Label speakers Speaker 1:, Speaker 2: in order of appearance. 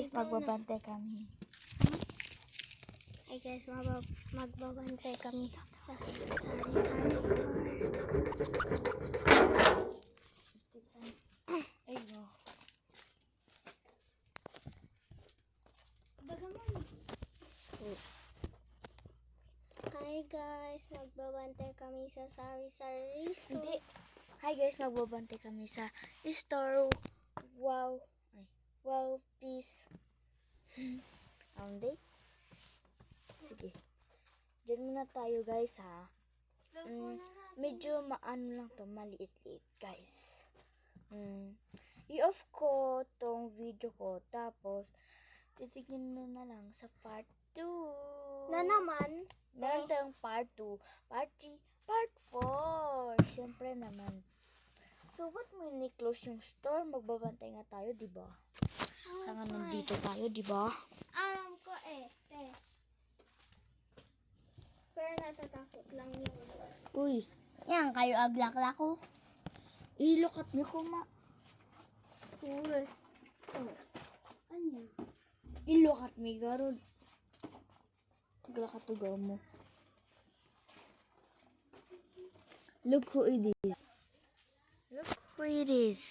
Speaker 1: guys, magbabantay kami.
Speaker 2: Hi guys, magbabantay kami sa sari-sari store.
Speaker 1: Ayun.
Speaker 2: Bagamon. Hi guys, magbabantay kami sa sari-sari store.
Speaker 1: Hindi. Hi guys, magbabantay kami sa store. Wow. Ay, wow, peace. Hindi. Sige. Diyan muna tayo guys ha. Medyo maano lang to, maliit-liit guys. I-off ko tong video ko, tapos titignan nyo na lang sa part 2.
Speaker 2: Na naman?
Speaker 1: Meron tayong part 2, part 3, part 4. Siyempre naman. So, ba't mo ni-close yung store? Magbabantay nga tayo, diba? Kaya nandito tayo, diba?
Speaker 2: Alam ko te. Pero natatakot lang yun.
Speaker 1: Uy,
Speaker 2: Yan, kayo aglakla ko.
Speaker 1: look at me ko ma.
Speaker 2: Uy. Ano?
Speaker 1: Look at me, garod. Glakatugaw mo. Look who it is. Look who it is.